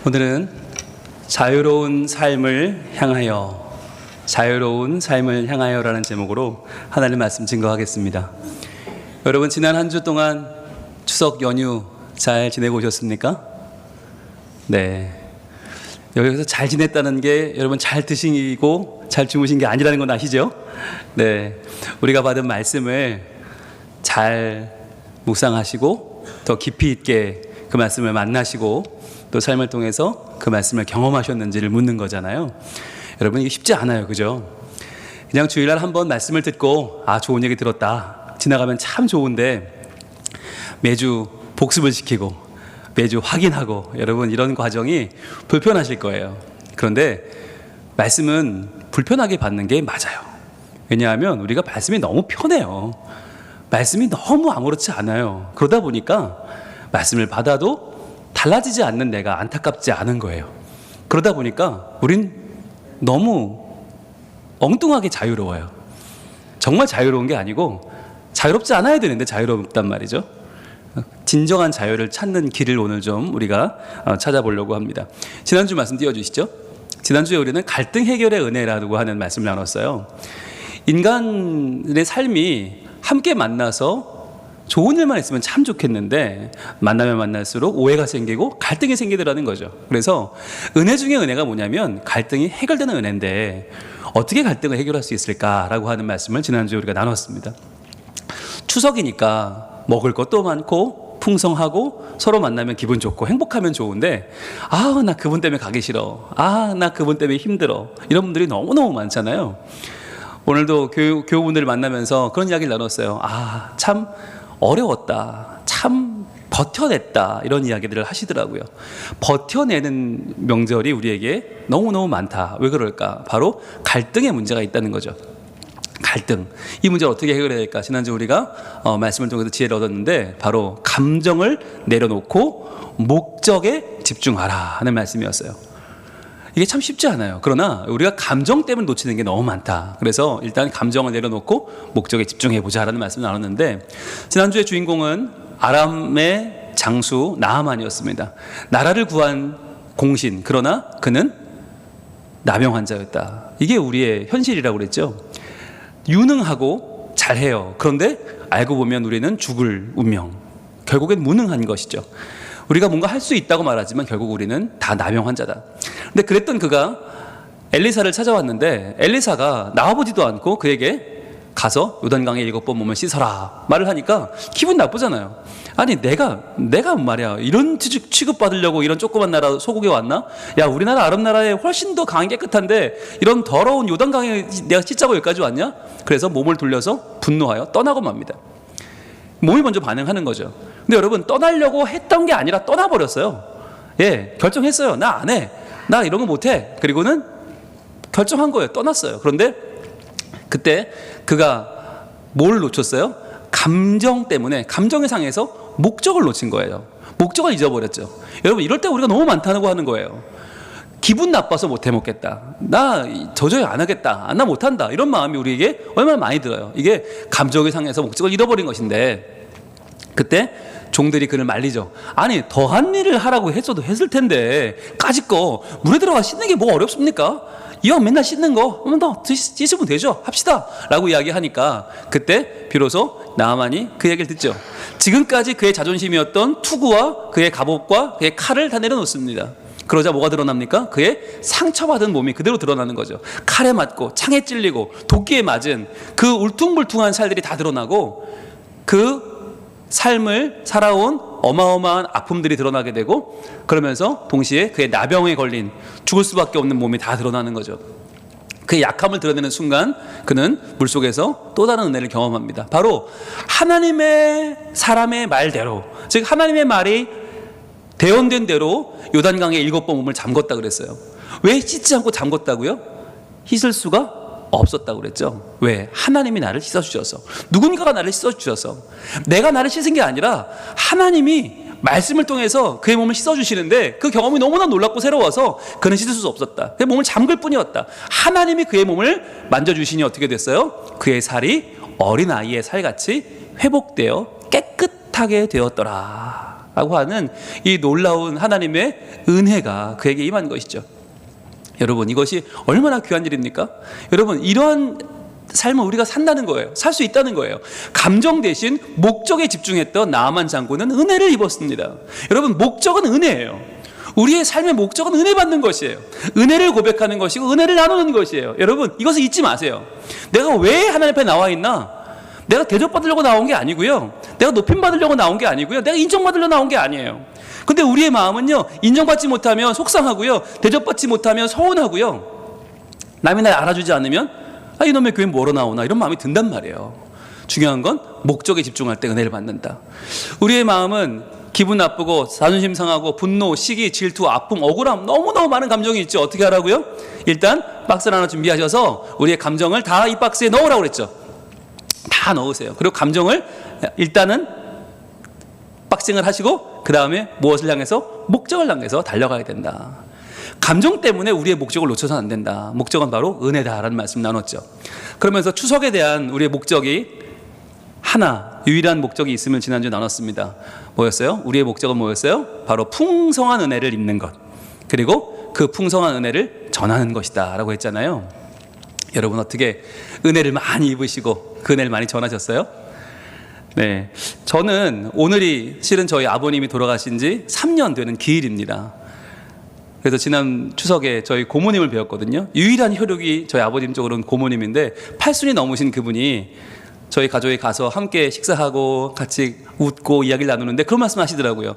오늘은 자유로운 삶을 향하여, 자유로운 삶을 향하여라는 제목으로 하나님 말씀 증거하겠습니다. 여러분, 지난 한 주 동안 추석 연휴 잘 지내고 오셨습니까? 네. 여기서 잘 지냈다는 게 여러분 잘 드시고 잘 주무신 게 아니라는 건 아시죠? 네. 우리가 받은 말씀을 잘 묵상하시고 더 깊이 있게 그 말씀을 만나시고 또 삶을 통해서 그 말씀을 경험하셨는지를 묻는 거잖아요. 여러분, 이게 쉽지 않아요, 그죠? 그냥 주일날 한번 말씀을 듣고 좋은 얘기 들었다 지나가면 참 좋은데, 매주 복습을 시키고 매주 확인하고, 여러분 이런 과정이 불편하실 거예요. 그런데 말씀은 불편하게 받는 게 맞아요. 왜냐하면 우리가 말씀이 너무 편해요. 말씀이 너무 아무렇지 않아요. 그러다 보니까 말씀을 받아도 달라지지 않는 내가 안타깝지 않은 거예요. 그러다 보니까 우린 너무 엉뚱하게 자유로워요. 정말 자유로운 게 아니고 자유롭지 않아야 되는데 자유롭단 말이죠. 진정한 자유를 찾는 길을 오늘 좀 우리가 찾아보려고 합니다. 지난주 말씀 띄워주시죠. 지난주에 우리는 갈등 해결의 은혜라고 하는 말씀을 나눴어요. 인간의 삶이 함께 만나서 좋은 일만 있으면 참 좋겠는데, 만나면 만날수록 오해가 생기고 갈등이 생기더라는 거죠. 그래서 은혜 중에 은혜가 뭐냐면 갈등이 해결되는 은혜인데, 어떻게 갈등을 해결할 수 있을까라고 하는 말씀을 지난주에 우리가 나눴습니다. 추석이니까 먹을 것도 많고 풍성하고 서로 만나면 기분 좋고 행복하면 좋은데, 나 그분 때문에 가기 싫어, 나 그분 때문에 힘들어, 이런 분들이 너무너무 많잖아요. 오늘도 교우분들을 만나면서 그런 이야기를 나눴어요. 참 어려웠다, 참 버텨냈다, 이런 이야기들을 하시더라고요. 버텨내는 명절이 우리에게 너무너무 많다. 왜 그럴까? 바로 갈등의 문제가 있다는 거죠. 갈등, 이 문제를 어떻게 해결해야 될까? 지난주 우리가 말씀을 통해서 지혜를 얻었는데, 바로 감정을 내려놓고 목적에 집중하라 하는 말씀이었어요. 이게 참 쉽지 않아요. 그러나 우리가 감정 때문에 놓치는 게 너무 많다. 그래서 일단 감정을 내려놓고 목적에 집중해보자라는 말씀을 나눴는데, 지난주의 주인공은 아람의 장수 나하만이었습니다. 나라를 구한 공신, 그러나 그는 나병 환자였다. 이게 우리의 현실이라고 그랬죠. 유능하고 잘해요. 그런데 알고 보면 우리는 죽을 운명, 결국엔 무능한 것이죠. 우리가 뭔가 할 수 있다고 말하지만 결국 우리는 다 나병 환자다. 근데 그랬던 그가 엘리사를 찾아왔는데, 엘리사가 나와보지도 않고 그에게 가서 요단강에 7번 몸을 씻어라 말을 하니까 기분 나쁘잖아요. 아니 내가 말이야 이런 취급받으려고 이런 조그만 나라 소국에 왔나? 야, 우리나라 아랍 나라에 훨씬 더 강이 깨끗한데 이런 더러운 요단강에 내가 씻자고 여기까지 왔냐? 그래서 몸을 돌려서 분노하여 떠나고 맙니다. 몸이 먼저 반응하는 거죠. 근데 여러분, 떠나려고 했던 게 아니라 떠나버렸어요. 결정했어요. 나 안 해, 나 이런 거 못해. 그리고는 결정한 거예요. 떠났어요. 그런데 그때 그가 뭘 놓쳤어요? 감정 때문에, 감정에 상해서 목적을 놓친 거예요. 목적을 잊어버렸죠. 여러분, 이럴 때 우리가 너무 많다고 하는 거예요. 기분 나빠서 못 해먹겠다, 나 도저히 안 하겠다, 나 못한다, 이런 마음이 우리에게 얼마나 많이 들어요. 이게 감정에 상해서 목적을 잃어버린 것인데, 그때 종들이 그를 말리죠. 아니, 더한 일을 하라고 했을 텐데 까짓거 물에 들어가 씻는 게 뭐 어렵습니까? 이왕 맨날 씻는 거 더 씻으면 되죠, 합시다 라고 이야기하니까, 그때 비로소 나하만이 그 얘기를 듣죠. 지금까지 그의 자존심이었던 투구와 그의 갑옷과 그의 칼을 다 내려놓습니다. 그러자 뭐가 드러납니까? 그의 상처받은 몸이 그대로 드러나는 거죠. 칼에 맞고 창에 찔리고 도끼에 맞은 그 울퉁불퉁한 살들이 다 드러나고, 그 삶을 살아온 어마어마한 아픔들이 드러나게 되고, 그러면서 동시에 그의 나병에 걸린 죽을 수밖에 없는 몸이 다 드러나는 거죠. 그의 약함을 드러내는 순간 그는 물속에서 또 다른 은혜를 경험합니다. 바로 하나님의 사람의 말대로, 즉 하나님의 말이 대언된 대로 요단강에 7번 몸을 잠궜다 그랬어요. 왜 씻지 않고 잠궜다고요? 씻을 수가 없었다고 그랬죠. 왜? 하나님이 나를 씻어주셔서, 누군가가 나를 씻어주셔서. 내가 나를 씻은 게 아니라 하나님이 말씀을 통해서 그의 몸을 씻어주시는데, 그 경험이 너무나 놀랍고 새로워서 그는 씻을 수 없었다. 그의 몸을 잠글 뿐이었다. 하나님이 그의 몸을 만져주시니 어떻게 됐어요? 그의 살이 어린아이의 살같이 회복되어 깨끗하게 되었더라. 라고 하는 이 놀라운 하나님의 은혜가 그에게 임한 것이죠. 여러분, 이것이 얼마나 귀한 일입니까? 여러분, 이러한 삶을 우리가 산다는 거예요. 살 수 있다는 거예요. 감정 대신 목적에 집중했던 나아만 장군은 은혜를 입었습니다. 여러분, 목적은 은혜예요. 우리의 삶의 목적은 은혜 받는 것이에요. 은혜를 고백하는 것이고 은혜를 나누는 것이에요. 여러분, 이것을 잊지 마세요. 내가 왜 하나님 앞에 나와 있나? 내가 대접받으려고 나온 게 아니고요, 내가 높임받으려고 나온 게 아니고요, 내가 인정받으려고 나온 게 아니에요. 근데 우리의 마음은요, 인정받지 못하면 속상하고요, 대접받지 못하면 서운하고요, 남이 날 알아주지 않으면 이놈의 교회 뭐로 나오나 이런 마음이 든단 말이에요. 중요한 건 목적에 집중할 때 은혜를 받는다. 우리의 마음은 기분 나쁘고 자존심 상하고 분노, 시기, 질투, 아픔, 억울함, 너무너무 많은 감정이 있죠. 어떻게 하라고요? 일단 박스를 하나 준비하셔서 우리의 감정을 다 이 박스에 넣으라고 그랬죠. 다 넣으세요. 그리고 감정을 일단은 박싱을 하시고 그 다음에 무엇을 향해서? 목적을 향해서 달려가야 된다. 감정 때문에 우리의 목적을 놓쳐서는 안 된다. 목적은 바로 은혜다라는 말씀 나눴죠. 그러면서 추석에 대한 우리의 목적이 하나, 유일한 목적이 있음을 지난주에 나눴습니다. 뭐였어요? 우리의 목적은 뭐였어요? 바로 풍성한 은혜를 입는 것, 그리고 그 풍성한 은혜를 전하는 것이다 라고 했잖아요. 여러분, 어떻게 은혜를 많이 입으시고 그 은혜를 많이 전하셨어요? 네, 저는 오늘이 실은 저희 아버님이 돌아가신 지 3년 되는 기일입니다. 그래서 지난 추석에 저희 고모님을 배웠거든요. 유일한 혈육이 저희 아버님 쪽으로는 고모님인데 80이 넘으신 그분이 저희 가족에 가서 함께 식사하고 같이 웃고 이야기를 나누는데 그런 말씀 하시더라고요.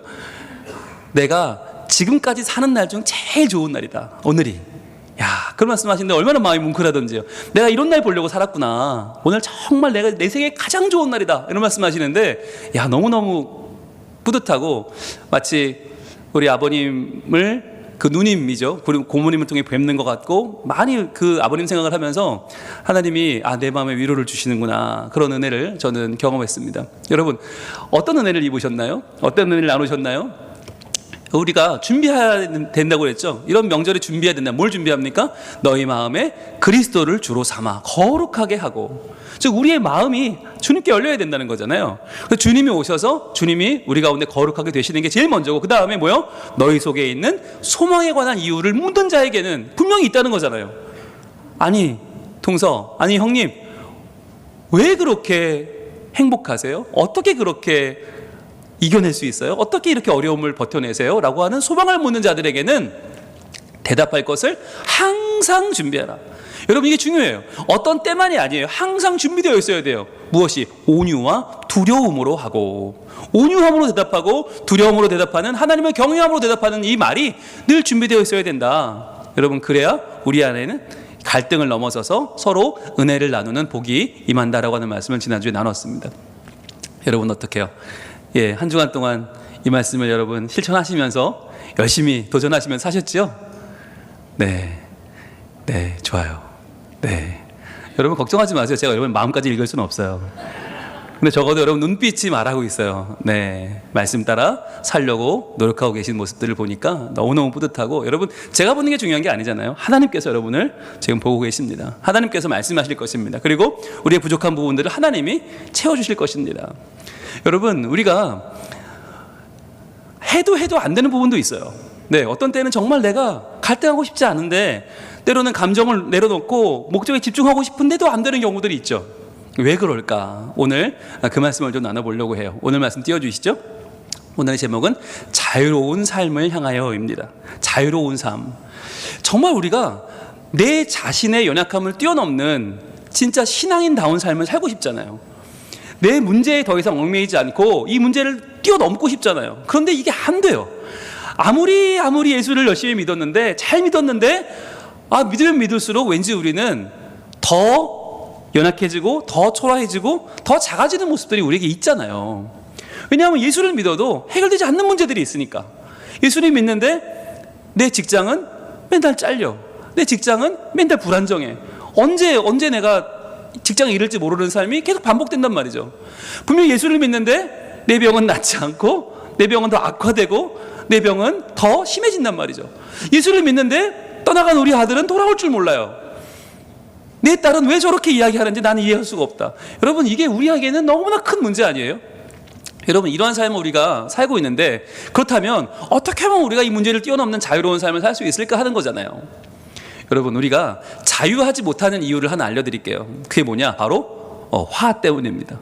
내가 지금까지 사는 날 중 제일 좋은 날이다, 오늘이. 야, 그런 말씀 하시는데 얼마나 마음이 뭉클하던지요. 내가 이런 날 보려고 살았구나, 오늘 정말 내가 내 생에 가장 좋은 날이다, 이런 말씀 하시는데, 야, 너무너무 뿌듯하고, 마치 우리 아버님을 그 누님이죠, 그리고 고모님을 통해 뵙는 것 같고, 많이 그 아버님 생각을 하면서 하나님이 내 마음에 위로를 주시는구나, 그런 은혜를 저는 경험했습니다. 여러분, 어떤 은혜를 입으셨나요? 어떤 은혜를 나누셨나요? 우리가 준비해야 된다고 그랬죠. 이런 명절에 준비해야 된다. 뭘 준비합니까? 너희 마음에 그리스도를 주로 삼아 거룩하게 하고, 즉 우리의 마음이 주님께 열려야 된다는 거잖아요. 그래서 주님이 오셔서 주님이 우리 가운데 거룩하게 되시는 게 제일 먼저고, 그 다음에 뭐요? 너희 속에 있는 소망에 관한 이유를 묻는 자에게는 분명히 있다는 거잖아요. 아니 동서, 아니 형님, 왜 그렇게 행복하세요? 어떻게 그렇게 이겨낼 수 있어요? 어떻게 이렇게 어려움을 버텨내세요? 라고 하는 소망을 묻는 자들에게는 대답할 것을 항상 준비하라. 여러분, 이게 중요해요. 어떤 때만이 아니에요. 항상 준비되어 있어야 돼요. 무엇이? 온유와 두려움으로 하고, 온유함으로 대답하고 두려움으로 대답하는, 하나님을 경외함으로 대답하는 이 말이 늘 준비되어 있어야 된다. 여러분, 그래야 우리 안에는 갈등을 넘어서서 서로 은혜를 나누는 복이 임한다라고 하는 말씀을 지난주에 나눴습니다. 여러분, 어떡해요? 예, 한 주간 동안 이 말씀을 여러분 실천하시면서 열심히 도전하시면서 사셨죠? 네, 좋아요. 네, 여러분 걱정하지 마세요. 제가 여러분 마음까지 읽을 수는 없어요. 근데 적어도 여러분 눈빛이 말하고 있어요. 네, 말씀 따라 살려고 노력하고 계신 모습들을 보니까 너무너무 뿌듯하고, 여러분 제가 보는 게 중요한 게 아니잖아요. 하나님께서 여러분을 지금 보고 계십니다. 하나님께서 말씀하실 것입니다. 그리고 우리의 부족한 부분들을 하나님이 채워주실 것입니다. 여러분, 우리가 해도 안 되는 부분도 있어요. 네, 어떤 때는 정말 내가 갈등하고 싶지 않은데, 때로는 감정을 내려놓고 목적에 집중하고 싶은데도 안 되는 경우들이 있죠. 왜 그럴까? 오늘 그 말씀을 좀 나눠보려고 해요. 오늘 말씀 띄워주시죠. 오늘의 제목은 자유로운 삶을 향하여입니다. 자유로운 삶. 정말 우리가 내 자신의 연약함을 뛰어넘는 진짜 신앙인다운 삶을 살고 싶잖아요. 내 문제에 더 이상 얽매이지 않고 이 문제를 뛰어넘고 싶잖아요. 그런데 이게 안 돼요. 아무리 예수를 열심히 믿었는데, 잘 믿었는데, 믿으면 믿을수록 왠지 우리는 더 연약해지고 더 초라해지고 더 작아지는 모습들이 우리에게 있잖아요. 왜냐하면 예수를 믿어도 해결되지 않는 문제들이 있으니까. 예수를 믿는데 내 직장은 맨날 잘려, 내 직장은 맨날 불안정해, 언제 내가 직장에 이를지 모르는 삶이 계속 반복된단 말이죠. 분명히 예수를 믿는데 내 병은 낫지 않고, 내 병은 더 악화되고, 내 병은 더 심해진단 말이죠. 예수를 믿는데 떠나간 우리 아들은 돌아올 줄 몰라요. 내 딸은 왜 저렇게 이야기하는지 나는 이해할 수가 없다. 여러분, 이게 우리에게는 너무나 큰 문제 아니에요? 여러분, 이러한 삶을 우리가 살고 있는데, 그렇다면 어떻게 하면 우리가 이 문제를 뛰어넘는 자유로운 삶을 살 수 있을까 하는 거잖아요. 여러분, 우리가 자유하지 못하는 이유를 하나 알려드릴게요. 그게 뭐냐? 바로 화 때문입니다.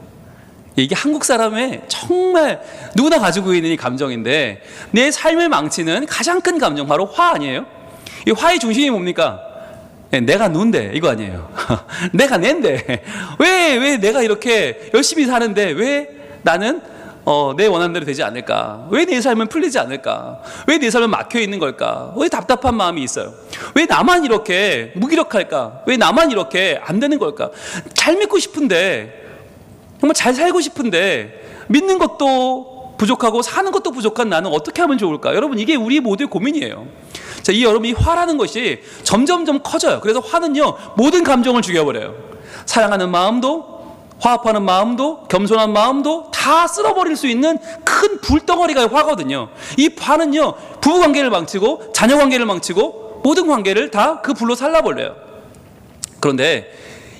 이게 한국 사람의 정말 누구나 가지고 있는 이 감정인데, 내 삶을 망치는 가장 큰 감정 바로 화 아니에요? 이 화의 중심이 뭡니까? 내가 누군데 이거 아니에요. 내가 낸데 왜 내가 이렇게 열심히 사는데 왜 나는 내 원하는 대로 되지 않을까? 왜 내 삶은 풀리지 않을까? 왜 내 삶은 막혀 있는 걸까? 왜 답답한 마음이 있어요? 왜 나만 이렇게 무기력할까? 왜 나만 이렇게 안 되는 걸까? 잘 믿고 싶은데, 정말 잘 살고 싶은데 믿는 것도 부족하고 사는 것도 부족한 나는 어떻게 하면 좋을까? 여러분, 이게 우리 모두의 고민이에요. 자, 여러분, 이 화라는 것이 점점점 커져요. 그래서 화는요, 모든 감정을 죽여버려요. 사랑하는 마음도, 화합하는 마음도, 겸손한 마음도 다 쓸어버릴 수 있는 큰 불덩어리가 화거든요. 이 화는요, 부부관계를 망치고 자녀관계를 망치고 모든 관계를 다 그 불로 살라버려요. 그런데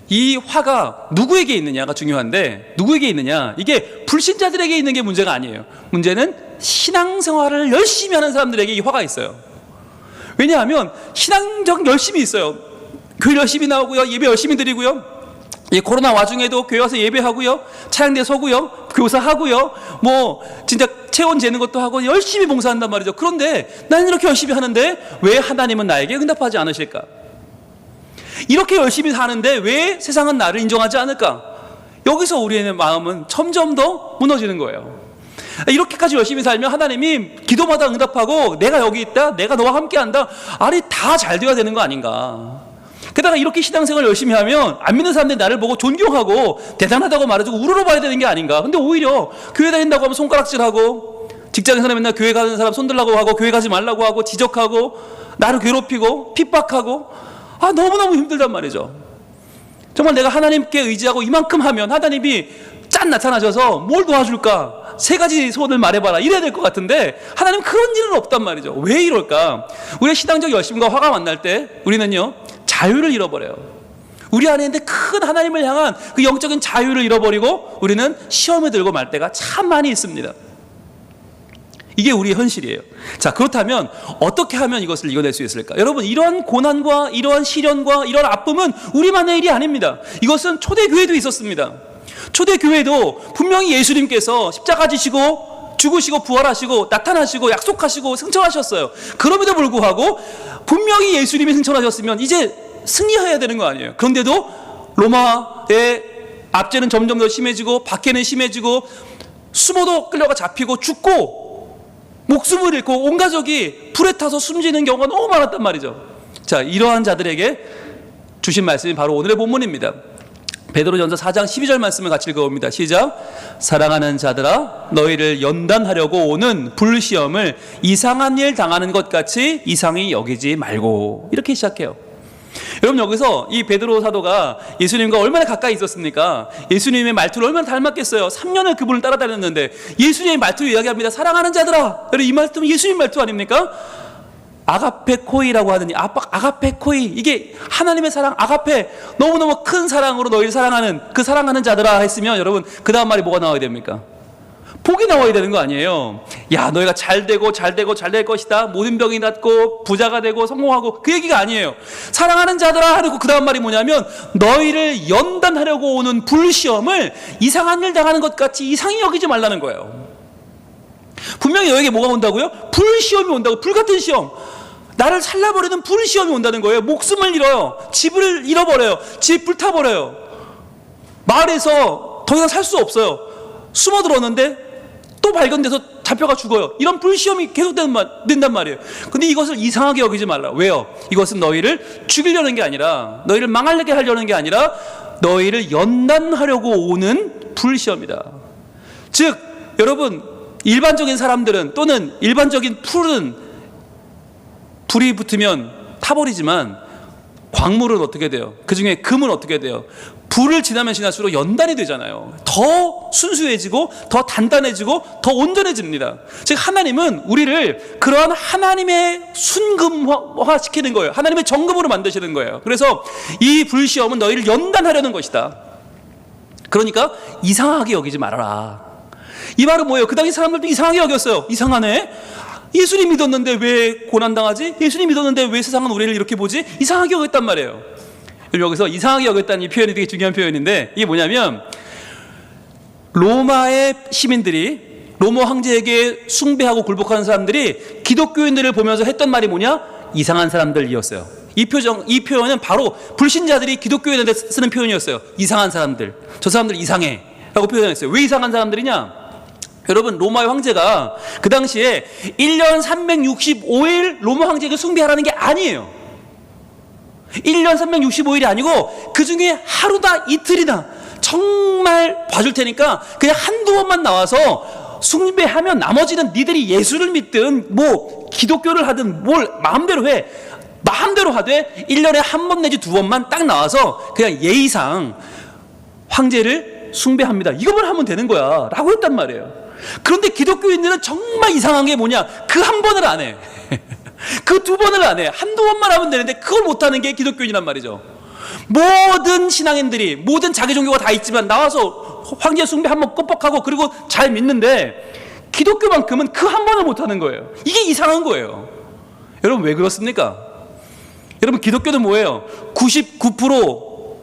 이 화가 누구에게 있느냐가 중요한데, 누구에게 있느냐, 이게 불신자들에게 있는 게 문제가 아니에요. 문제는 신앙생활을 열심히 하는 사람들에게 이 화가 있어요. 왜냐하면 신앙적 열심히 있어요. 교회 열심히 나오고요, 예배 열심히 드리고요, 이 코로나 와중에도 교회 와서 예배하고요, 차량대 서고요, 교사하고요, 뭐 진짜 체온 재는 것도 하고 열심히 봉사한단 말이죠. 그런데 나는 이렇게 열심히 하는데 왜 하나님은 나에게 응답하지 않으실까? 이렇게 열심히 사는데 왜 세상은 나를 인정하지 않을까? 여기서 우리의 마음은 점점 더 무너지는 거예요. 이렇게까지 열심히 살면 하나님이 기도마다 응답하고 내가 여기 있다, 내가 너와 함께한다, 아니 다 잘 돼야 되는 거 아닌가? 게다가 이렇게 신앙생활 열심히 하면 안 믿는 사람들이 나를 보고 존경하고 대단하다고 말해주고 우러러봐야 되는 게 아닌가? 근데 오히려 교회 다닌다고 하면 손가락질하고, 직장에서 맨날 교회 가는 사람 손들라고 하고 교회 가지 말라고 하고 지적하고 나를 괴롭히고 핍박하고, 너무너무 힘들단 말이죠. 정말 내가 하나님께 의지하고 이만큼 하면 하나님이 짠 나타나셔서 뭘 도와줄까? 3가지 소원을 말해봐라 이래야 될 것 같은데 하나님 그런 일은 없단 말이죠. 왜 이럴까? 우리의 신앙적 열심과 화가 만날 때 우리는요, 자유를 잃어버려요. 우리 안에 있는데 큰 하나님을 향한 그 영적인 자유를 잃어버리고 우리는 시험에 들고 말 때가 참 많이 있습니다. 이게 우리의 현실이에요. 자, 그렇다면 어떻게 하면 이것을 이겨낼 수 있을까? 여러분, 이러한 고난과 이러한 시련과 이러한 아픔은 우리만의 일이 아닙니다. 이것은 초대교회도 있었습니다. 초대교회도 분명히 예수님께서 십자가 지시고 죽으시고 부활하시고 나타나시고 약속하시고 승천하셨어요. 그럼에도 불구하고 분명히 예수님이 승천하셨으면 이제 승리해야 되는 거 아니에요. 그런데도 로마의 압제는 점점 더 심해지고 박해는 심해지고 숨어도 끌려가 잡히고 죽고 목숨을 잃고 온 가족이 불에 타서 숨지는 경우가 너무 많았단 말이죠. 자, 이러한 자들에게 주신 말씀이 바로 오늘의 본문입니다. 베드로전서 4장 12절 말씀을 같이 읽어봅니다. 시작. 사랑하는 자들아, 너희를 연단하려고 오는 불시험을 이상한 일 당하는 것 같이 이상히 여기지 말고, 이렇게 시작해요. 여러분, 여기서 이 베드로 사도가 예수님과 얼마나 가까이 있었습니까? 예수님의 말투를 얼마나 닮았겠어요. 3년을 그분을 따라다녔는데 예수님의 말투를 이야기합니다. 사랑하는 자들아. 여러분, 이 말투는 예수님 말투 아닙니까? 아가페코이라고 하더니 아가페코이, 이게 하나님의 사랑, 아가페, 너무너무 큰 사랑으로 너희를 사랑하는 그 사랑하는 자들아 했으면 여러분, 그 다음 말이 뭐가 나와야 됩니까? 복이 나와야 되는 거 아니에요. 야, 너희가 잘 되고 잘 될 것이다, 모든 병이 낫고 부자가 되고 성공하고, 그 얘기가 아니에요. 사랑하는 자들아 하고 그 다음 말이 뭐냐면 너희를 연단하려고 오는 불시험을 이상한 일 당하는 것 같이 이상히 여기지 말라는 거예요. 분명히 너에게 뭐가 온다고요? 불시험이 온다고. 불같은 시험, 나를 살라버리는 불시험이 온다는 거예요. 목숨을 잃어요, 집을 잃어버려요, 집 불타버려요, 마을에서 더 이상 살 수 없어요, 숨어들었는데 또 발견돼서 잡혀가 죽어요. 이런 불시험이 계속된단 말이에요. 근데 이것을 이상하게 여기지 말라. 왜요? 이것은 너희를 죽이려는 게 아니라, 너희를 망하게 하려는 게 아니라 너희를 연단하려고 오는 불시험이다. 즉, 여러분, 일반적인 사람들은, 또는 일반적인 풀은 불이 붙으면 타버리지만 광물은 어떻게 돼요? 그 중에 금은 어떻게 돼요? 불을 지나면 지날수록 연단이 되잖아요. 더 순수해지고 더 단단해지고 더 온전해집니다. 즉, 하나님은 우리를 그러한 하나님의 순금화 시키는 거예요. 하나님의 정금으로 만드시는 거예요. 그래서 이 불시험은 너희를 연단하려는 것이다. 그러니까 이상하게 여기지 말아라. 이 말은 뭐예요? 그 당시 사람들도 이상하게 여겼어요. 이상하네. 예수님 믿었는데 왜 고난당하지? 예수님 믿었는데 왜 세상은 우리를 이렇게 보지? 이상하게 여겼단 말이에요. 여기서 이상하게 여겼다는 이 표현이 되게 중요한 표현인데, 이게 뭐냐면 로마의 시민들이, 로마 황제에게 숭배하고 굴복하는 사람들이 기독교인들을 보면서 했던 말이 뭐냐? 이상한 사람들이었어요. 이 표현은 바로 불신자들이 기독교인한테 쓰는 표현이었어요. 이상한 사람들, 저 사람들 이상해 라고 표현했어요. 왜 이상한 사람들이냐? 여러분, 로마의 황제가 그 당시에 1년 365일 로마 황제에게 숭배하라는 게 아니에요. 1년 365일이 아니고 그 중에 하루다 이틀이다 정말 봐줄 테니까 그냥 한두 번만 나와서 숭배하면 나머지는 니들이 예수를 믿든 뭐 기독교를 하든 뭘 마음대로 해. 마음대로 하되 1년에 한 번 내지 두 번만 딱 나와서 그냥 예의상 황제를 숭배합니다. 이것만 하면 되는 거야 라고 했단 말이에요. 그런데 기독교인들은 정말 이상한 게 뭐냐? 그 한 번을 안 해. 그 두 번을 안 해. 한두 번만 하면 되는데 그걸 못하는 게 기독교인이란 말이죠. 모든 신앙인들이, 모든 자기 종교가 다 있지만 나와서 황제 숭배 한번 껌뻑하고 그리고 잘 믿는데 기독교만큼은 그 한 번을 못하는 거예요. 이게 이상한 거예요. 여러분, 왜 그렇습니까? 여러분, 기독교는 뭐예요? 99%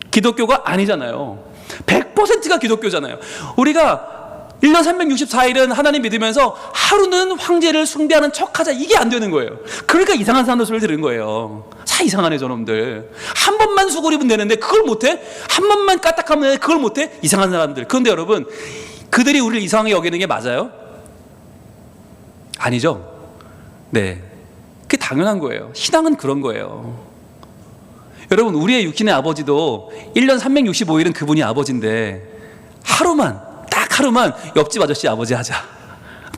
기독교가 아니잖아요. 100%가 기독교잖아요. 우리가 1년 364일은 하나님 믿으면서 하루는 황제를 숭배하는 척하자, 이게 안 되는 거예요. 그러니까 이상한 사람들 소리를 들은 거예요. 다 이상하네 저놈들. 한 번만 수고를 입으면 되는데 그걸 못해? 한 번만 까딱하면 되는데 그걸 못해? 이상한 사람들. 그런데 여러분, 그들이 우리를 이상하게 여기는 게 맞아요? 아니죠. 네, 그게 당연한 거예요. 신앙은 그런 거예요. 여러분, 우리의 육신의 아버지도 1년 365일은 그분이 아버지인데 하루만, 딱 하루만 옆집 아저씨 아버지 하자,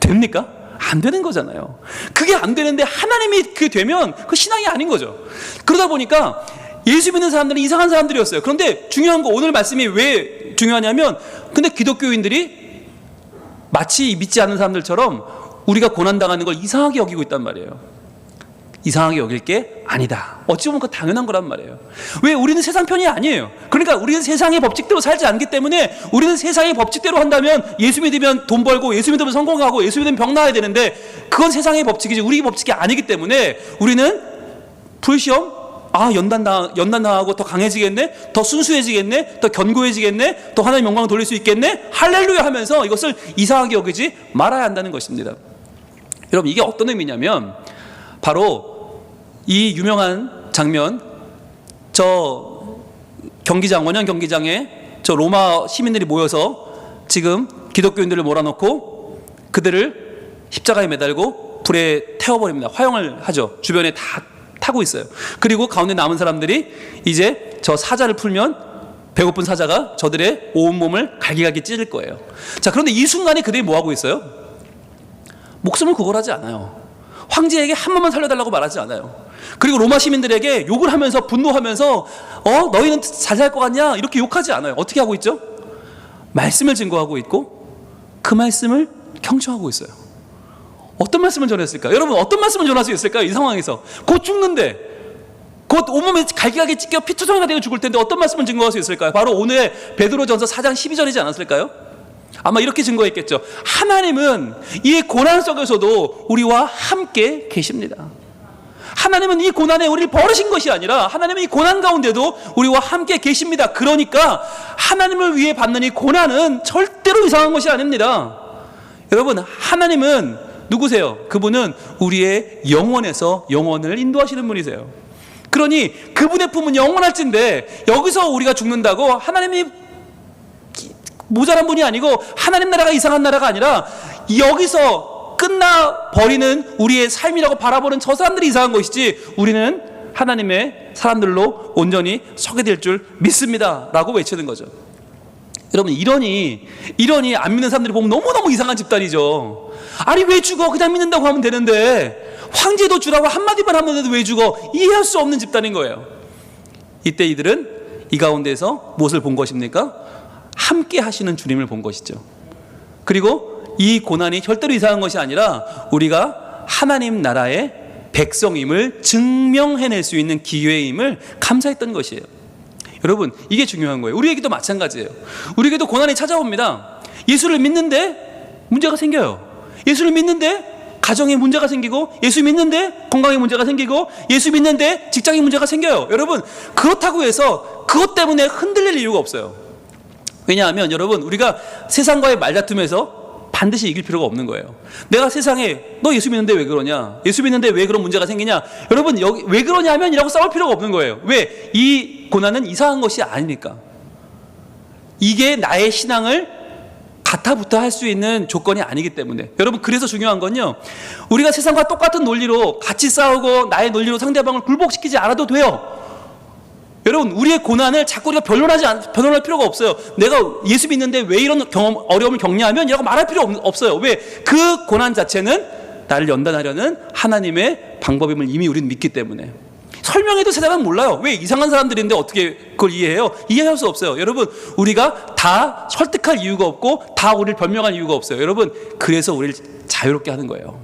됩니까? 안 되는 거잖아요. 그게 안 되는데 하나님이 그게 되면 그 신앙이 아닌 거죠. 그러다 보니까 예수 믿는 사람들은 이상한 사람들이었어요. 그런데 중요한 거, 오늘 말씀이 왜 중요하냐면, 근데 기독교인들이 마치 믿지 않는 사람들처럼 우리가 고난당하는 걸 이상하게 여기고 있단 말이에요. 이상하게 여길 게 아니다. 어찌 보면 그 당연한 거란 말이에요. 왜? 우리는 세상 편이 아니에요. 그러니까 우리는 세상의 법칙대로 살지 않기 때문에, 우리는 세상의 법칙대로 한다면 예수 믿으면 돈 벌고 예수 믿으면 성공하고 예수 믿으면 병 나아야 되는데 그건 세상의 법칙이지 우리 법칙이 아니기 때문에 우리는 불시험, 연단 당하고 더 강해지겠네, 더 순수해지겠네, 더 견고해지겠네, 더 하나님 영광을 돌릴 수 있겠네, 할렐루야 하면서 이것을 이상하게 여기지 말아야 한다는 것입니다. 여러분, 이게 어떤 의미냐면 바로 이 유명한 장면, 저 경기장, 원형 경기장에 저 로마 시민들이 모여서 지금 기독교인들을 몰아넣고 그들을 십자가에 매달고 불에 태워버립니다. 화형을 하죠. 주변에 다 타고 있어요. 그리고 가운데 남은 사람들이 이제 저 사자를 풀면 배고픈 사자가 저들의 온몸을 갈기갈기 찢을 거예요. 자, 그런데 이 순간에 그들이 뭐하고 있어요? 목숨을 구걸하지 않아요. 황제에게 한 번만 살려달라고 말하지 않아요. 그리고 로마 시민들에게 욕을 하면서, 분노하면서 너희는 잘 살 것 같냐 이렇게 욕하지 않아요. 어떻게 하고 있죠? 말씀을 증거하고 있고 그 말씀을 경청하고 있어요. 어떤 말씀을 전했을까요? 여러분, 어떤 말씀을 전할 수 있을까요? 이 상황에서 곧 죽는데, 곧 온몸에 갈기갈기 찢겨 피투성이가 되고 죽을 텐데 어떤 말씀을 증거할 수 있을까요? 바로 오늘의 베드로전서 4장 12절이지 않았을까요? 아마 이렇게 증거했겠죠. 하나님은 이 고난 속에서도 우리와 함께 계십니다. 하나님은 이 고난에 우리를 버리신 것이 아니라 하나님은 이 고난 가운데도 우리와 함께 계십니다. 그러니까 하나님을 위해 받는 이 고난은 절대로 이상한 것이 아닙니다. 여러분, 하나님은 누구세요? 그분은 우리의 영혼에서 영혼을 인도하시는 분이세요. 그러니 그분의 품은 영원할진데 여기서 우리가 죽는다고 하나님이 모자란 분이 아니고 하나님 나라가 이상한 나라가 아니라 여기서 끝나버리는 우리의 삶이라고 바라보는 저 사람들이 이상한 것이지, 우리는 하나님의 사람들로 온전히 서게 될 줄 믿습니다 라고 외치는 거죠. 여러분, 이러니 안 믿는 사람들이 보면 너무너무 이상한 집단이죠. 아니, 왜 죽어? 그냥 믿는다고 하면 되는데 황제도 주라고 한마디만 하면 왜 죽어? 이해할 수 없는 집단인 거예요. 이때 이들은 이 가운데서 무엇을 본 것입니까? 함께 하시는 주님을 본 것이죠. 그리고 이 고난이 절대로 이상한 것이 아니라 우리가 하나님 나라의 백성임을 증명해낼 수 있는 기회임을 감사했던 것이에요. 여러분, 이게 중요한 거예요. 우리에게도 마찬가지예요. 우리에게도 고난이 찾아옵니다. 예수를 믿는데 문제가 생겨요. 예수를 믿는데 가정에 문제가 생기고, 예수 믿는데 건강에 문제가 생기고, 예수 믿는데 직장에 문제가 생겨요. 여러분, 그렇다고 해서 그것 때문에 흔들릴 이유가 없어요. 왜냐하면 여러분, 우리가 세상과의 말다툼에서 반드시 이길 필요가 없는 거예요. 내가 세상에 너 예수 믿는데 왜 그러냐, 예수 믿는데 왜 그런 문제가 생기냐, 여러분 여기 왜 그러냐면 이라고 싸울 필요가 없는 거예요. 왜? 이 고난은 이상한 것이 아니니까. 이게 나의 신앙을 가타부타 할 수 있는 조건이 아니기 때문에. 여러분, 그래서 중요한 건요, 우리가 세상과 똑같은 논리로 같이 싸우고 나의 논리로 상대방을 굴복시키지 않아도 돼요. 여러분, 우리의 고난을 자꾸 우리가 변론할 필요가 없어요. 내가 예수 믿는데 왜 이런 어려움을 겪냐면 이라고 말할 필요 없어요. 왜? 그 고난 자체는 나를 연단하려는 하나님의 방법임을 이미 우리는 믿기 때문에. 설명해도 세상은 몰라요. 왜? 이상한 사람들인데 어떻게 그걸 이해해요? 이해할 수 없어요. 여러분, 우리가 다 설득할 이유가 없고 다 우리를 변명할 이유가 없어요. 여러분, 그래서 우리를 자유롭게 하는 거예요.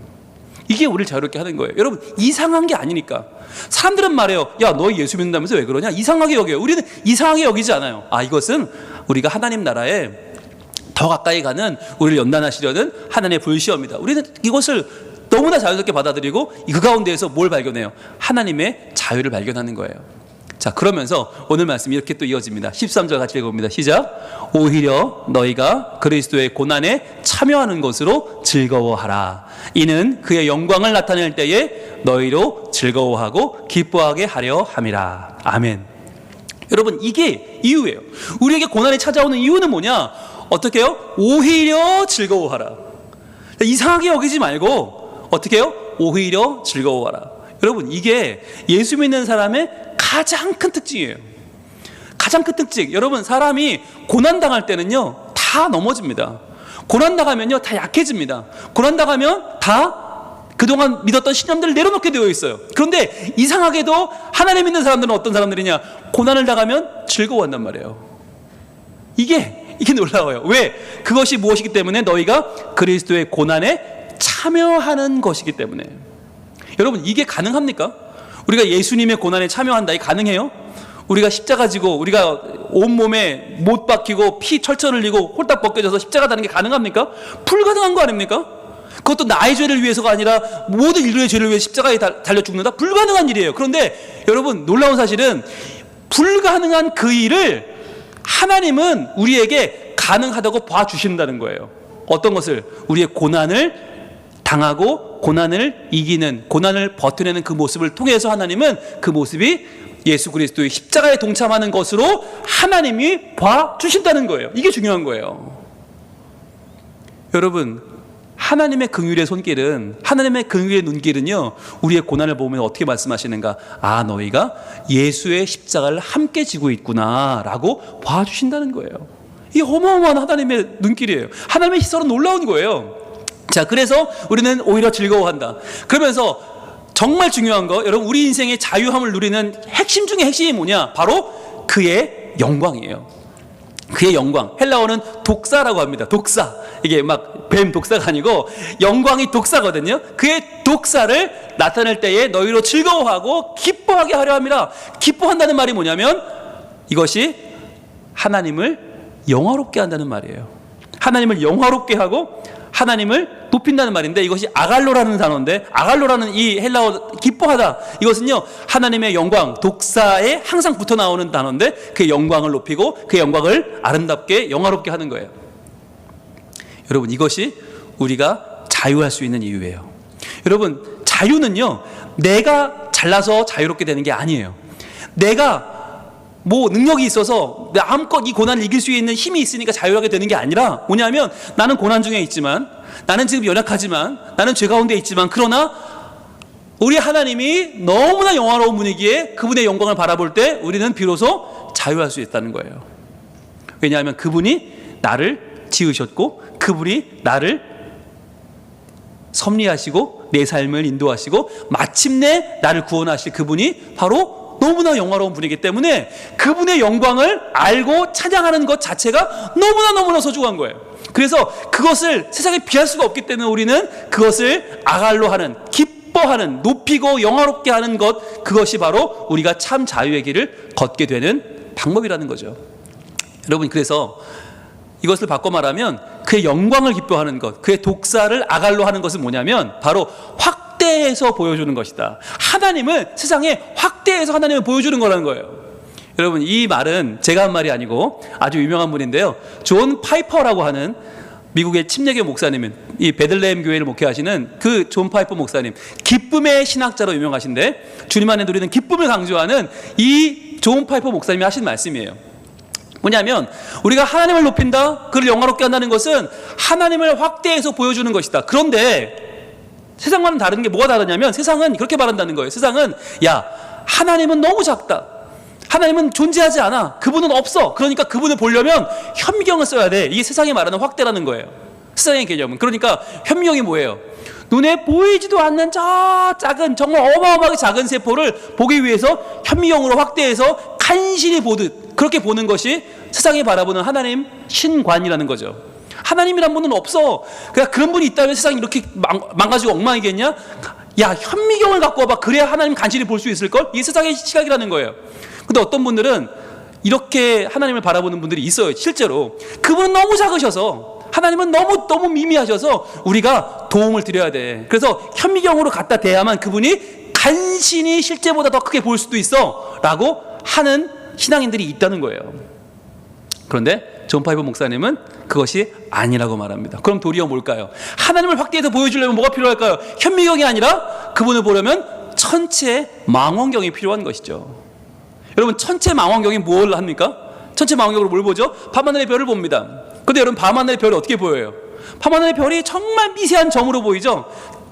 이게 우리를 자유롭게 하는 거예요. 여러분, 이상한 게 아니니까. 사람들은 말해요. 야, 너 예수 믿는다면서 왜 그러냐? 이상하게 여겨요. 우리는 이상하게 여기지 않아요. 아, 이것은 우리가 하나님 나라에 더 가까이 가는, 우리를 연단하시려는 하나님의 불시험이다. 우리는 이것을 너무나 자연스럽게 받아들이고 그 가운데에서 뭘 발견해요? 하나님의 자유를 발견하는 거예요. 자, 그러면서 오늘 말씀이 이렇게 또 이어집니다. 13절 같이 읽어봅니다. 시작. 오히려 너희가 그리스도의 고난에 참여하는 것으로 즐거워하라. 이는 그의 영광을 나타낼 때에 너희로 즐거워하고 기뻐하게 하려 함이라. 아멘. 여러분, 이게 이유예요. 우리에게 고난이 찾아오는 이유는 뭐냐? 어떻게 해요? 오히려 즐거워하라. 이상하게 여기지 말고 어떻게 해요? 오히려 즐거워하라. 여러분, 이게 예수 믿는 사람의 가장 큰 특징이에요. 가장 큰 특징. 여러분, 사람이 고난당할 때는요, 다 넘어집니다. 고난당하면요, 다 약해집니다. 고난당하면 다 그동안 믿었던 신념들을 내려놓게 되어 있어요. 그런데 이상하게도 하나님 믿는 사람들은 어떤 사람들이냐? 고난을 당하면 즐거워한단 말이에요. 이게 놀라워요. 왜? 그것이 무엇이기 때문에? 너희가 그리스도의 고난에 참여하는 것이기 때문에. 여러분, 이게 가능합니까? 우리가 예수님의 고난에 참여한다, 이게 가능해요? 우리가 십자가 지고 우리가 온몸에 못 박히고 피 철철 흘리고 홀딱 벗겨져서 십자가 다는 게 가능합니까? 불가능한 거 아닙니까? 그것도 나의 죄를 위해서가 아니라 모든 인류의 죄를 위해 십자가에 달려 죽는다? 불가능한 일이에요. 그런데 여러분, 놀라운 사실은 불가능한 그 일을 하나님은 우리에게 가능하다고 봐주신다는 거예요. 어떤 것을? 우리의 고난을 당하고 고난을 이기는, 고난을 버텨내는 그 모습을 통해서 하나님은 그 모습이 예수 그리스도의 십자가에 동참하는 것으로 하나님이 봐주신다는 거예요. 이게 중요한 거예요. 여러분, 하나님의 긍휼의 손길은, 하나님의 긍휼의 눈길은요, 우리의 고난을 보면 어떻게 말씀하시는가? 아, 너희가 예수의 십자가를 함께 지고 있구나 라고 봐주신다는 거예요. 이게 어마어마한 하나님의 눈길이에요. 하나님의 시선은 놀라운 거예요. 자, 그래서 우리는 오히려 즐거워한다. 그러면서 정말 중요한 거, 여러분, 우리 인생의 자유함을 누리는 핵심 중에 핵심이 뭐냐? 바로 그의 영광이에요. 그의 영광. 헬라어는 독사라고 합니다. 독사. 이게 막 뱀 독사가 아니고 영광이 독사거든요. 그의 독사를 나타낼 때에 너희로 즐거워하고 기뻐하게 하려 함이라. 기뻐한다는 말이 뭐냐면 이것이 하나님을 영화롭게 한다는 말이에요. 하나님을 영화롭게 하고 하나님을 높인다는 말인데, 이것이 아갈로라는 단어인데, 아갈로라는 이 헬라어 기뻐하다, 이것은요 하나님의 영광, 독사에 항상 붙어 나오는 단어인데 그 영광을 높이고 그 영광을 아름답게 영화롭게 하는 거예요. 여러분, 이것이 우리가 자유할 수 있는 이유예요. 여러분, 자유는요 내가 잘나서 자유롭게 되는 게 아니에요. 내가 뭐 능력이 있어서 마음껏 이 고난을 이길 수 있는 힘이 있으니까 자유하게 되는 게 아니라, 뭐냐면 나는 고난 중에 있지만, 나는 지금 연약하지만, 나는 죄 가운데 있지만, 그러나 우리 하나님이 너무나 영화로운 분이기에 그분의 영광을 바라볼 때 우리는 비로소 자유할 수 있다는 거예요. 왜냐하면 그분이 나를 지으셨고 그분이 나를 섭리하시고 내 삶을 인도하시고 마침내 나를 구원하실 그분이 바로 너무나 영화로운 분이기 때문에 그분의 영광을 알고 찬양하는 것 자체가 너무나 소중한 거예요. 그래서 그것을 세상에 비할 수가 없기 때문에 우리는 그것을 아갈로 하는, 기뻐하는, 높이고 영화롭게 하는 것, 그것이 바로 우리가 참 자유의 길을 걷게 되는 방법이라는 거죠. 여러분, 그래서 이것을 바꿔 말하면 그의 영광을 기뻐하는 것, 그의 독사를 아갈로 하는 것은 뭐냐면 바로 확대해서 보여주는 것이다. 하나님을 세상에 확대해서 하나님을 보여주는 거라는 거예요. 여러분, 이 말은 제가 한 말이 아니고 아주 유명한 분인데요, 존 파이퍼라고 하는 미국의 침례교 목사님은, 이 베들레헴 교회를 목회하시는 그 존 파이퍼 목사님, 기쁨의 신학자로 유명하신데 주님 안에 누리는 기쁨을 강조하는 이 존 파이퍼 목사님이 하신 말씀이에요. 뭐냐면 우리가 하나님을 높인다, 그를 영화롭게 한다는 것은 하나님을 확대해서 보여주는 것이다. 그런데 세상과는 다른 게 뭐가 다르냐면, 세상은 그렇게 말한다는 거예요. 세상은 야, 하나님은 너무 작다, 하나님은 존재하지 않아, 그분은 없어, 그러니까 그분을 보려면 현미경을 써야 돼. 이게 세상이 말하는 확대라는 거예요, 세상의 개념은. 그러니까 현미경이 뭐예요? 눈에 보이지도 않는 저 작은, 정말 어마어마하게 작은 세포를 보기 위해서 현미경으로 확대해서 간신히 보듯 그렇게 보는 것이 세상이 바라보는 하나님 신관이라는 거죠. 하나님이란 분은 없어. 그러니까 그런 분이 있다면 세상이 이렇게 망가지고 엉망이겠냐? 야, 현미경을 갖고 와봐, 그래야 하나님 간신히 볼 수 있을걸? 이게 세상의 시각이라는 거예요. 근데 어떤 분들은 이렇게 하나님을 바라보는 분들이 있어요. 실제로 그분은 너무 작으셔서, 하나님은 너무 미미하셔서 우리가 도움을 드려야 돼. 그래서 현미경으로 갖다 대야만 그분이 간신히 실제보다 더 크게 볼 수도 있어 라고 하는 신앙인들이 있다는 거예요. 그런데 존 파이퍼 목사님은 그것이 아니라고 말합니다. 그럼 도리어 뭘까요? 하나님을 확대해서 보여주려면 뭐가 필요할까요? 현미경이 아니라 그분을 보려면 천체 망원경이 필요한 것이죠. 여러분, 천체 망원경이 뭘 합니까? 천체 망원경으로 뭘 보죠? 밤하늘의 별을 봅니다. 근데 여러분, 밤하늘의 별이 어떻게 보여요? 밤하늘의 별이 정말 미세한 점으로 보이죠?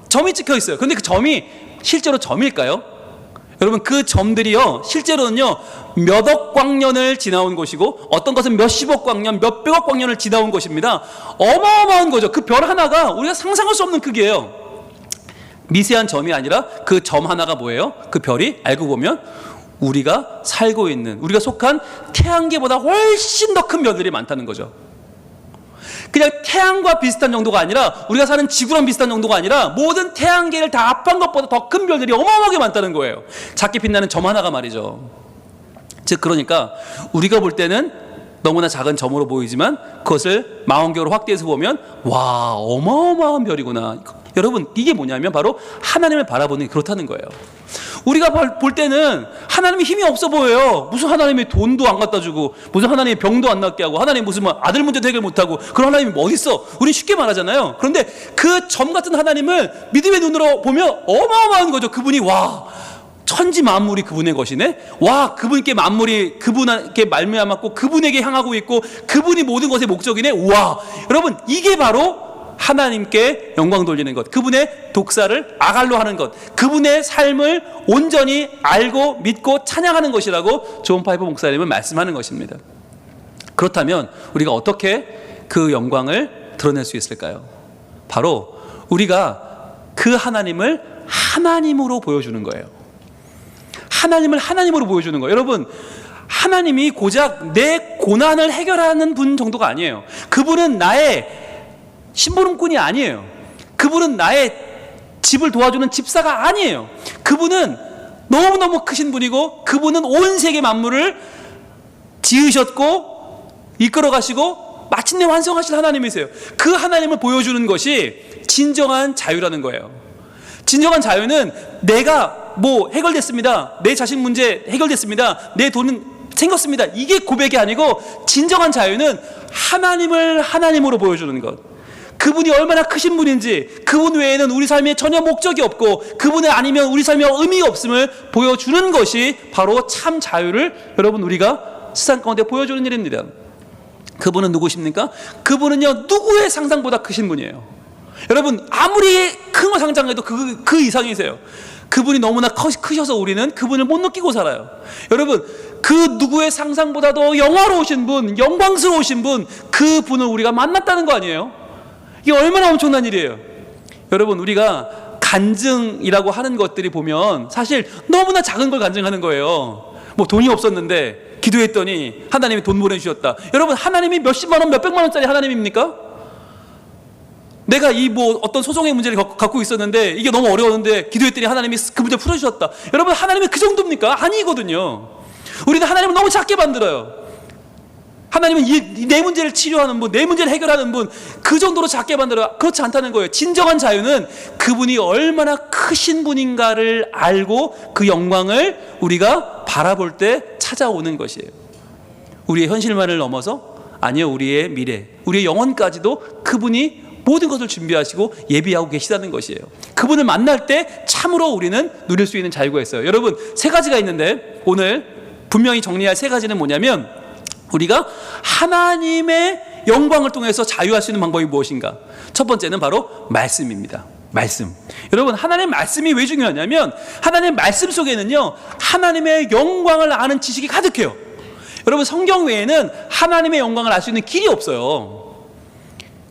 점이 찍혀 있어요. 근데 그 점이 실제로 점일까요? 여러분, 그 점들이요, 실제로는요 몇억 광년을 지나온 것이고, 어떤 것은 몇십억 광년, 몇백억 광년을 지나온 것입니다. 어마어마한 거죠. 그 별 하나가 우리가 상상할 수 없는 크기예요. 미세한 점이 아니라 그 점 하나가 뭐예요? 그 별이 알고 보면 우리가 살고 있는, 우리가 속한 태양계보다 훨씬 더 큰 별들이 많다는 거죠. 그냥 태양과 비슷한 정도가 아니라, 우리가 사는 지구랑 비슷한 정도가 아니라 모든 태양계를 다 합한 것보다 더 큰 별들이 어마어마하게 많다는 거예요. 작게 빛나는 점 하나가 말이죠. 즉, 그러니까 우리가 볼 때는 너무나 작은 점으로 보이지만 그것을 망원경으로 확대해서 보면 와, 어마어마한 별이구나. 여러분, 이게 뭐냐면 바로 하나님을 바라보는 게 그렇다는 거예요. 우리가 볼 때는 하나님이 힘이 없어 보여요. 무슨 하나님이 돈도 안 갖다 주고, 무슨 하나님이 병도 안 낫게 하고, 하나님이 무슨 아들 문제도 해결 못하고, 그런 하나님이 뭐 어딨어? 우리 쉽게 말하잖아요. 그런데 그 점 같은 하나님을 믿음의 눈으로 보면 어마어마한 거죠. 그분이 와, 천지 만물이 그분의 것이네. 와, 그분께 만물이 그분께 말미암았고 그분에게 향하고 있고 그분이 모든 것의 목적이네. 와, 여러분, 이게 바로 하나님께 영광 돌리는 것, 그분의 독사를 아갈로 하는 것, 그분의 삶을 온전히 알고 믿고 찬양하는 것이라고 존 파이퍼 목사님은 말씀하는 것입니다. 그렇다면 우리가 어떻게 그 영광을 드러낼 수 있을까요? 바로 우리가 그 하나님을 하나님으로 보여주는 거예요. 하나님을 하나님으로 보여주는 거예요. 여러분, 하나님이 고작 내 고난을 해결하는 분 정도가 아니에요. 그분은 나의 심부름꾼이 아니에요. 그분은 나의 집을 도와주는 집사가 아니에요. 그분은 너무너무 크신 분이고, 그분은 온 세계 만물을 지으셨고 이끌어 가시고 마침내 완성하실 하나님이세요. 그 하나님을 보여주는 것이 진정한 자유라는 거예요. 진정한 자유는 내가 뭐 해결됐습니다, 내 자식 문제 해결됐습니다, 내 돈은 생겼습니다, 이게 고백이 아니고, 진정한 자유는 하나님을 하나님으로 보여주는 것, 그분이 얼마나 크신 분인지, 그분 외에는 우리 삶에 전혀 목적이 없고 그분이 아니면 우리 삶에 의미가 없음을 보여주는 것이 바로 참 자유를 여러분, 우리가 세상 가운데 보여주는 일입니다. 그분은 누구십니까? 그분은요, 누구의 상상보다 크신 분이에요. 여러분, 아무리 큰 거 상상해도 그 이상이세요. 그분이 너무나 크셔서 우리는 그분을 못 느끼고 살아요. 여러분, 그 누구의 상상보다도 영화로우신 분, 영광스러우신 분, 그분을 우리가 만났다는 거 아니에요? 이게 얼마나 엄청난 일이에요. 여러분, 우리가 간증이라고 하는 것들이 보면 사실 너무나 작은 걸 간증하는 거예요. 뭐 돈이 없었는데 기도했더니 하나님이 돈 보내주셨다. 여러분, 하나님이 몇십만 원, 몇백만 원짜리 하나님입니까? 내가 이 뭐 어떤 소송의 문제를 갖고 있었는데 이게 너무 어려웠는데 기도했더니 하나님이 그 문제 풀어주셨다. 여러분, 하나님이 그 정도입니까? 아니거든요. 우리는 하나님을 너무 작게 만들어요. 하나님은 내 문제를 치료하는 분, 내 문제를 해결하는 분, 그 정도로 작게 만들어요. 그렇지 않다는 거예요. 진정한 자유는 그분이 얼마나 크신 분인가를 알고 그 영광을 우리가 바라볼 때 찾아오는 것이에요. 우리의 현실만을 넘어서, 아니요, 우리의 미래, 우리의 영혼까지도 그분이 모든 것을 준비하시고 예비하고 계시다는 것이에요. 그분을 만날 때 참으로 우리는 누릴 수 있는 자유가 있어요. 여러분, 세 가지가 있는데 오늘 분명히 정리할 세 가지는 뭐냐면, 우리가 하나님의 영광을 통해서 자유할 수 있는 방법이 무엇인가? 첫 번째는 바로 말씀입니다. 말씀. 여러분, 하나님의 말씀이 왜 중요하냐면, 하나님의 말씀 속에는요, 하나님의 영광을 아는 지식이 가득해요. 여러분, 성경 외에는 하나님의 영광을 알 수 있는 길이 없어요.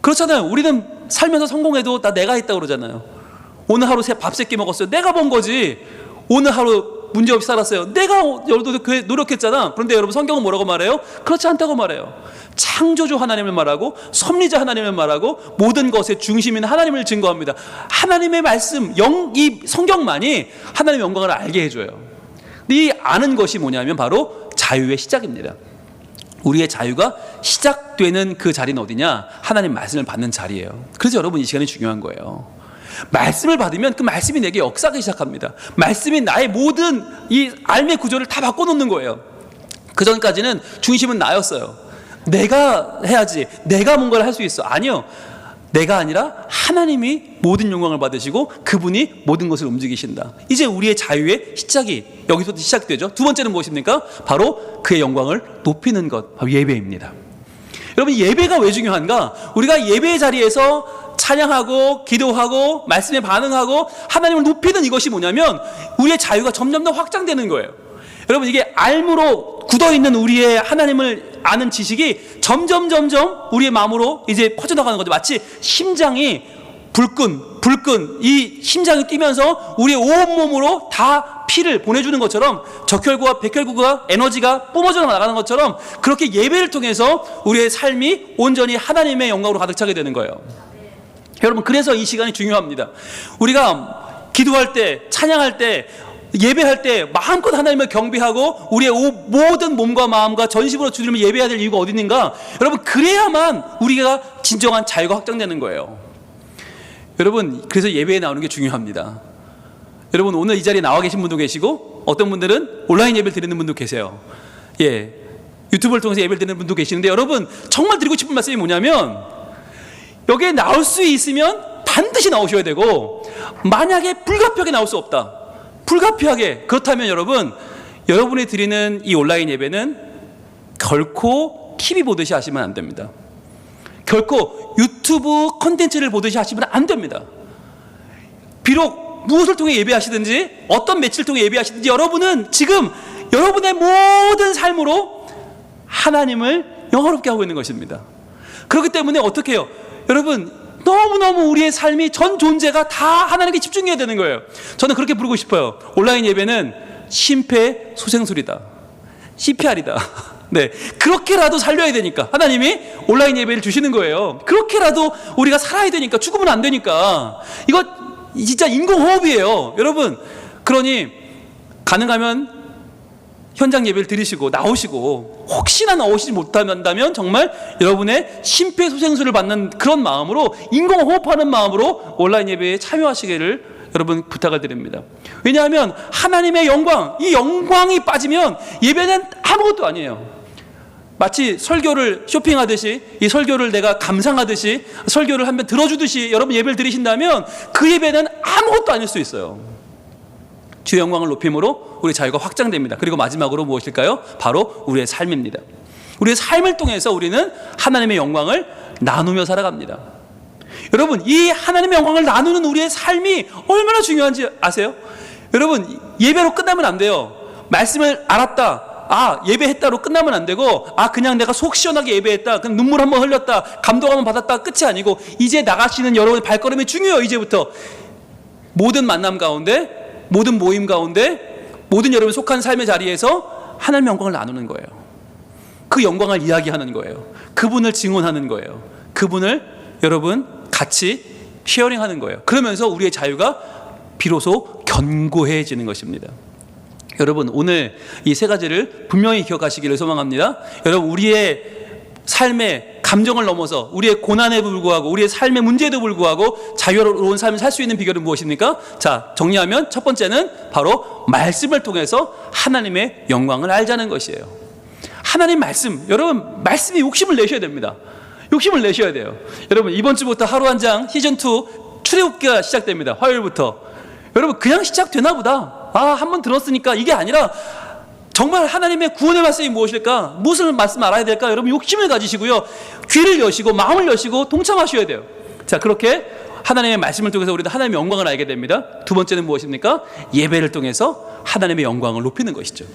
그렇잖아요. 우리는 살면서 성공해도 다 내가 했다고 그러잖아요. 오늘 하루 밥 3끼 먹었어요. 내가 번 거지. 오늘 하루 문제없이 살았어요. 내가 노력했잖아. 그런데 여러분, 성경은 뭐라고 말해요? 그렇지 않다고 말해요. 창조주 하나님을 말하고, 섭리자 하나님을 말하고, 모든 것의 중심인 하나님을 증거합니다. 하나님의 말씀, 이 성경만이 하나님의 영광을 알게 해줘요. 이 아는 것이 뭐냐면 바로 자유의 시작입니다. 우리의 자유가 시작되는 그 자리는 어디냐? 하나님 말씀을 받는 자리예요. 그래서 여러분, 이 시간이 중요한 거예요. 말씀을 받으면 그 말씀이 내게 역사하기 시작합니다. 말씀이 나의 모든 이 삶의 구조를 다 바꿔놓는 거예요. 그 전까지는 중심은 나였어요. 내가 해야지, 내가 뭔가를 할 수 있어. 아니요, 내가 아니라 하나님이 모든 영광을 받으시고 그분이 모든 것을 움직이신다. 이제 우리의 자유의 시작이 여기서부터 시작되죠. 두 번째는 무엇입니까? 바로 그의 영광을 높이는 것, 바로 예배입니다. 여러분, 예배가 왜 중요한가? 우리가 예배의 자리에서 찬양하고 기도하고 말씀에 반응하고 하나님을 높이는 이것이 뭐냐면, 우리의 자유가 점점 더 확장되는 거예요. 여러분, 이게 알무로 굳어있는 우리의 하나님을 아는 지식이 점점 우리의 마음으로 이제 퍼져나가는 거죠. 마치 심장이 불끈 이 심장이 뛰면서 우리의 온몸으로 다 피를 보내주는 것처럼, 적혈구와 백혈구가 에너지가 뿜어져 나가는 것처럼, 그렇게 예배를 통해서 우리의 삶이 온전히 하나님의 영광으로 가득 차게 되는 거예요. 여러분, 그래서 이 시간이 중요합니다. 우리가 기도할 때, 찬양할 때, 예배할 때 마음껏 하나님을 경배하고 우리의 모든 몸과 마음과 전심으로 주님을 예배해야 될 이유가 어디 있는가? 여러분, 그래야만 우리가 진정한 자유가 확장되는 거예요. 여러분, 그래서 예배에 나오는 게 중요합니다. 여러분, 오늘 이 자리에 나와 계신 분도 계시고, 어떤 분들은 온라인 예배를 드리는 분도 계세요. 예, 유튜브를 통해서 예배를 드리는 분도 계시는데, 여러분, 정말 드리고 싶은 말씀이 뭐냐면, 여기에 나올 수 있으면 반드시 나오셔야 되고, 만약에 불가피하게 나올 수 없다, 불가피하게, 그렇다면 여러분, 여러분이 드리는 이 온라인 예배는 결코 TV 보듯이 하시면 안 됩니다. 결코 유튜브 콘텐츠를 보듯이 하시면 안 됩니다. 비록 무엇을 통해 예배하시든지, 어떤 매체를 통해 예배하시든지, 여러분은 지금 여러분의 모든 삶으로 하나님을 영화롭게 하고 있는 것입니다. 그렇기 때문에 어떻게 해요? 여러분, 너무너무 우리의 삶이 전 존재가 다 하나님께 집중해야 되는 거예요. 저는 그렇게 부르고 싶어요. 온라인 예배는 심폐소생술이다, CPR이다. 네, 그렇게라도 살려야 되니까 하나님이 온라인 예배를 주시는 거예요. 그렇게라도 우리가 살아야 되니까, 죽으면 안 되니까. 이거 진짜 인공호흡이에요, 여러분. 그러니 가능하면 현장 예배를 드리시고 나오시고, 혹시나 나오시지 못한다면 정말 여러분의 심폐소생술을 받는 그런 마음으로, 인공호흡하는 마음으로 온라인 예배에 참여하시기를 여러분 부탁을 드립니다. 왜냐하면 하나님의 영광, 이 영광이 빠지면 예배는 아무것도 아니에요. 마치 설교를 쇼핑하듯이, 이 설교를 내가 감상하듯이, 설교를 한 번 들어주듯이 여러분 예배를 드리신다면 그 예배는 아무것도 아닐 수 있어요. 주의 영광을 높임으로 우리의 자유가 확장됩니다. 그리고 마지막으로 무엇일까요? 바로 우리의 삶입니다. 우리의 삶을 통해서 우리는 하나님의 영광을 나누며 살아갑니다. 여러분, 이 하나님의 영광을 나누는 우리의 삶이 얼마나 중요한지 아세요? 여러분, 예배로 끝나면 안 돼요. 말씀을 알았다, 예배했다로 끝나면 안 되고, 그냥 내가 속 시원하게 예배했다, 그냥 눈물 한번 흘렸다, 감동 한번 받았다, 끝이 아니고, 이제 나가시는 여러분의 발걸음이 중요해요. 이제부터 모든 만남 가운데, 모든 모임 가운데, 모든 여러분이 속한 삶의 자리에서 하나님의 영광을 나누는 거예요. 그 영광을 이야기하는 거예요. 그분을 증언하는 거예요. 그분을 여러분 같이 쉐어링하는 거예요. 그러면서 우리의 자유가 비로소 견고해지는 것입니다. 여러분, 오늘 이 세 가지를 분명히 기억하시기를 소망합니다. 여러분, 우리의 삶의 감정을 넘어서 우리의 고난에 불구하고 우리의 삶의 문제에도 불구하고 자유로운 삶을 살 수 있는 비결은 무엇입니까? 자, 정리하면 첫 번째는 바로 말씀을 통해서 하나님의 영광을 알자는 것이에요. 하나님 말씀, 여러분 말씀에 욕심을 내셔야 됩니다. 욕심을 내셔야 돼요. 여러분 이번 주부터 하루 한 장 시즌2 출애굽기가 시작됩니다. 화요일부터. 여러분 그냥 시작되나 보다. 한번 들었으니까 이게 아니라 정말 하나님의 구원의 말씀이 무엇일까? 무슨 말씀 알아야 될까? 여러분 욕심을 가지시고요. 귀를 여시고 마음을 여시고 동참하셔야 돼요. 자, 그렇게 하나님의 말씀을 통해서 우리도 하나님의 영광을 알게 됩니다. 두 번째는 무엇입니까? 예배를 통해서 하나님의 영광을 높이는 것이죠.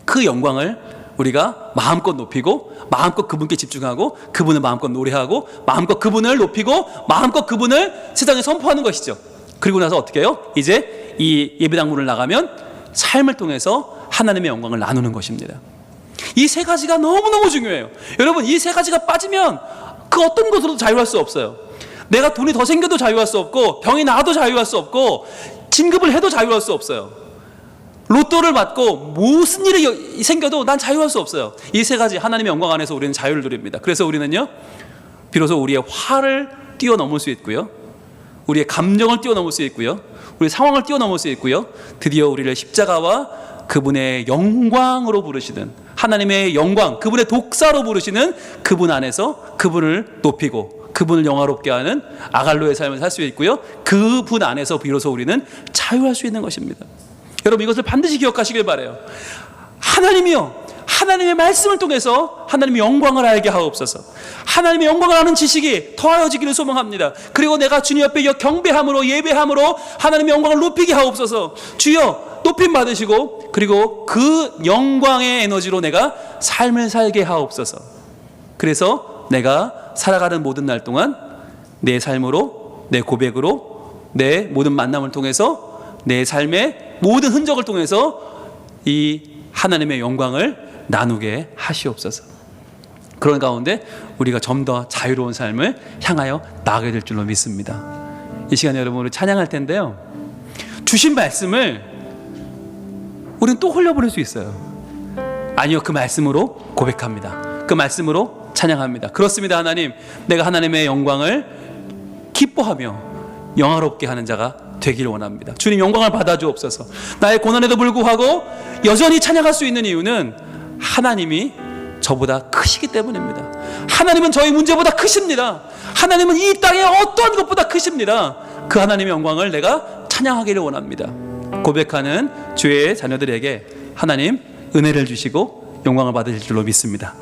그 영광을 우리가 마음껏 높이고 마음껏 그분께 집중하고 그분을 마음껏 노래하고 마음껏 그분을 높이고 마음껏 그분을 세상에 선포하는 것이죠. 그리고 나서 어떻게 해요? 이제 이 예배당 문을 나가면 삶을 통해서 하나님의 영광을 나누는 것입니다. 이 세 가지가 너무너무 중요해요. 여러분 이 세 가지가 빠지면 그 어떤 것으로도 자유할 수 없어요. 내가 돈이 더 생겨도 자유할 수 없고 병이 나아도 자유할 수 없고 진급을 해도 자유할 수 없어요. 로또를 맞고 무슨 일이 생겨도 난 자유할 수 없어요. 이 세 가지 하나님의 영광 안에서 우리는 자유를 누립니다. 그래서 우리는요 비로소 우리의 화를 뛰어넘을 수 있고요, 우리의 감정을 뛰어넘을 수 있고요, 우리 상황을 뛰어넘을 수 있고요, 드디어 우리를 십자가와 그분의 영광으로 부르시는 하나님의 영광, 그분의 독사로 부르시는 그분 안에서 그분을 높이고 그분을 영화롭게 하는 아갈로의 삶을 살 수 있고요, 그분 안에서 비로소 우리는 자유할 수 있는 것입니다. 여러분 이것을 반드시 기억하시길 바라요. 하나님이요, 하나님의 말씀을 통해서 하나님의 영광을 알게 하옵소서. 하나님의 영광을 아는 지식이 더하여지기를 소망합니다. 그리고 내가 주님 앞에 경배함으로 예배함으로 하나님의 영광을 높이게 하옵소서. 주여 높임 받으시고 그리고 그 영광의 에너지로 내가 삶을 살게 하옵소서. 그래서 내가 살아가는 모든 날 동안 내 삶으로, 내 고백으로, 내 모든 만남을 통해서 내 삶의 모든 흔적을 통해서 이 하나님의 영광을 나누게 하시옵소서. 그런 가운데 우리가 좀 더 자유로운 삶을 향하여 나아가게 될 줄로 믿습니다. 이 시간에 여러분을 찬양할 텐데요, 주신 말씀을 우리는 또 흘려버릴 수 있어요. 아니요, 그 말씀으로 고백합니다. 그 말씀으로 찬양합니다. 그렇습니다. 하나님, 내가 하나님의 영광을 기뻐하며 영화롭게 하는 자가 되기를 원합니다. 주님 영광을 받아주옵소서. 나의 고난에도 불구하고 여전히 찬양할 수 있는 이유는 하나님이 저보다 크시기 때문입니다. 하나님은 저희 문제보다 크십니다. 하나님은 이 땅의 어떠한 것보다 크십니다. 그 하나님의 영광을 내가 찬양하기를 원합니다. 고백하는 주의 자녀들에게 하나님 은혜를 주시고 영광을 받으실 줄로 믿습니다.